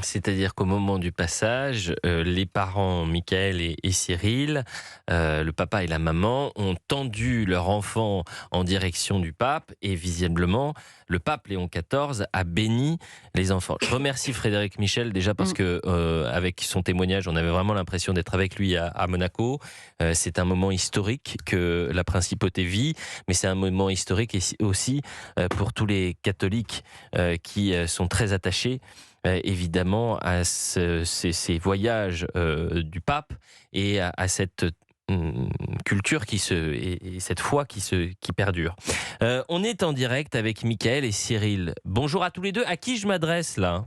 C'est-à-dire qu'au moment du passage, les parents, Michael et Cyril, le papa et la maman, ont tendu leur enfant en direction du pape et visiblement, le pape Léon XIV a béni les enfants. Je remercie Frédéric Michel déjà parce Mmh. que avec son témoignage, on avait vraiment l'impression d'être avec lui à Monaco. C'est un moment historique que la principauté vit, mais c'est un moment historique aussi pour tous les catholiques qui sont très attachés évidemment à ces voyages du pape et à cette culture et cette foi qui perdure. On est en direct avec Michael et Cyril. Bonjour à tous les deux. À qui je m'adresse là?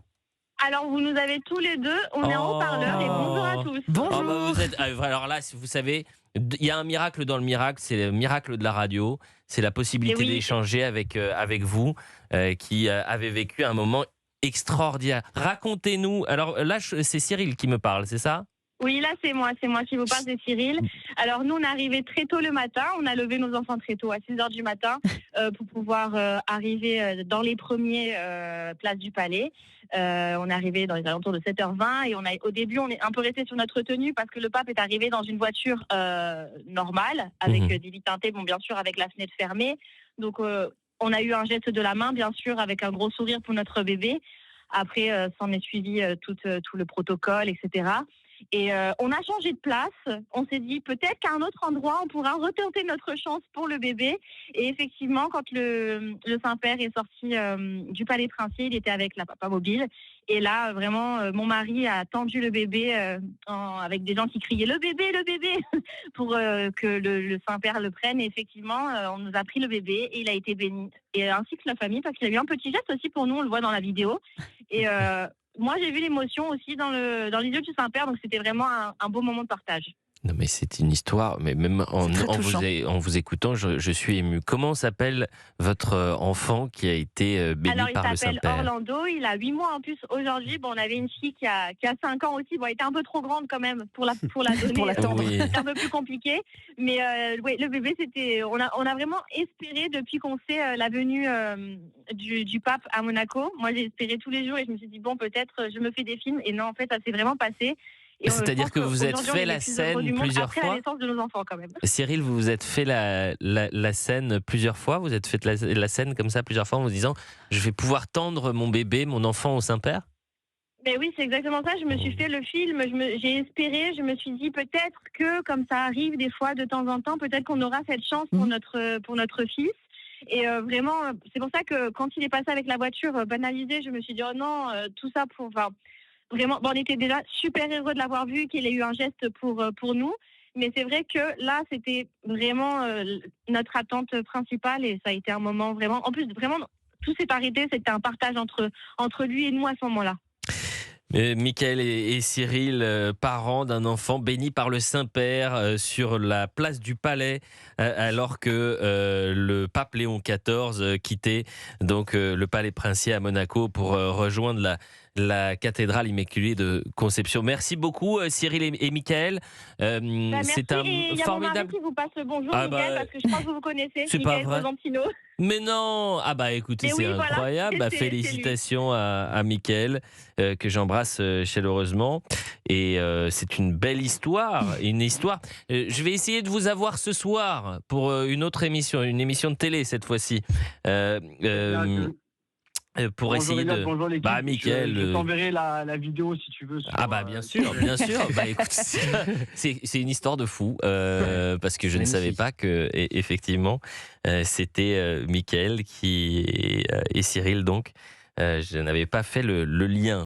Alors, vous nous avez tous les deux, on est en haut-parleur et bonjour à tous. Oh, bah, Bonjour. alors là, vous savez, il y a un miracle dans le miracle, c'est le miracle de la radio, c'est la possibilité Et oui. d'échanger avec vous qui avez vécu un moment extraordinaire. Racontez-nous, alors là, c'est Cyril qui me parle, c'est ça? Oui, là, c'est moi qui vous parle, c'est Cyril. Alors, nous, on est arrivés très tôt le matin, on a levé nos enfants très tôt, à 6h du matin, pour pouvoir arriver dans les premiers places du Palais. On est arrivé dans les alentours de 7h20 et au début, on est un peu resté sur notre tenue parce que le pape est arrivé dans une voiture normale, avec des vitres teintées, bon, bien sûr, avec la fenêtre fermée. Donc, on a eu un geste de la main, bien sûr, avec un gros sourire pour notre bébé. Après, s'en est suivi tout le protocole, etc. Et on a changé de place. On s'est dit peut-être qu'à un autre endroit, on pourra retenter notre chance pour le bébé. Et effectivement, quand le Saint-Père est sorti du Palais Princier, il était avec la papa mobile. Et là, vraiment, mon mari a tendu le bébé avec des gens qui criaient le bébé, pour que le Saint-Père le prenne. Et effectivement, on nous a pris le bébé et il a été béni. Et ainsi que la famille, parce qu'il y a eu un petit geste aussi pour nous, on le voit dans la vidéo. Et moi, j'ai vu l'émotion aussi dans les yeux du Saint-Père, donc c'était vraiment un beau moment de partage. Non mais c'est une histoire, mais même Très touchant. en vous écoutant, je suis ému. Comment s'appelle votre enfant qui a été béni Alors, il par le s'appelle Saint-Père? Orlando, il a 8 mois en plus aujourd'hui. Bon, on avait une fille qui a 5 ans aussi. Bon, elle était un peu trop grande quand même pour la donner. Pour l'attendre. Oui. C'était un peu plus compliqué. Mais ouais, le bébé, on a vraiment espéré depuis qu'on sait la venue du pape à Monaco. Moi, j'ai espéré tous les jours et je me suis dit, bon, peut-être je me fais des films. Et non, en fait, ça s'est vraiment passé. Et, C'est-à-dire je pense que vous vous êtes qu'aujourd'hui, on fait est les la plus heureux scène du monde plusieurs après fois? la naissance de nos enfants quand même. Cyril, vous vous êtes fait la scène plusieurs fois? Vous êtes fait la scène comme ça plusieurs fois en vous disant je vais pouvoir tendre mon bébé, mon enfant au Saint-Père? Mais oui, c'est exactement ça. Je me suis fait le film, j'ai espéré, je me suis dit peut-être que, comme ça arrive des fois de temps en temps, peut-être qu'on aura cette chance pour notre fils. Et vraiment, c'est pour ça que quand il est passé avec la voiture banalisée, je me suis dit oh non, tout ça pour, enfin, vraiment, bon, on était déjà super heureux de l'avoir vu, qu'il ait eu un geste pour nous. Mais c'est vrai que là, c'était vraiment notre attente principale et ça a été un moment vraiment, en plus vraiment, tout s'est arrêté, c'était un partage entre lui et nous à ce moment-là. Michael et Cyril, parents d'un enfant béni par le Saint-Père sur la place du Palais, alors que le pape Léon XIV quittait donc le Palais Princier à Monaco pour rejoindre la cathédrale Immaculée de Conception. Merci beaucoup Cyril et Michael. Bah, merci. C'est un Et il y a mon mari formidable... qui vous passe le bonjour, Ah Mickaël, bah, parce que je pense que vous vous connaissez, c'est pas Mickaël vrai. Cosentino. Mais non! Ah bah écoutez, Et c'est oui, voilà, incroyable. Bah, c'est lui. félicitations à Mickaël, que j'embrasse chaleureusement. Et c'est une belle histoire. Une histoire. Je vais essayer de vous avoir ce soir pour une autre émission, une émission de télé cette fois-ci. Pour Bonjour essayer Eliade, de... bonjour l'équipe. Bah Mickaël... Je t'enverrai la vidéo si tu veux. Ah bah bien sûr, bien sûr. Bah écoute, c'est une histoire de fou parce que je ne savais Magnifique. pas que effectivement c'était Mickaël et Cyril donc je n'avais pas fait le lien.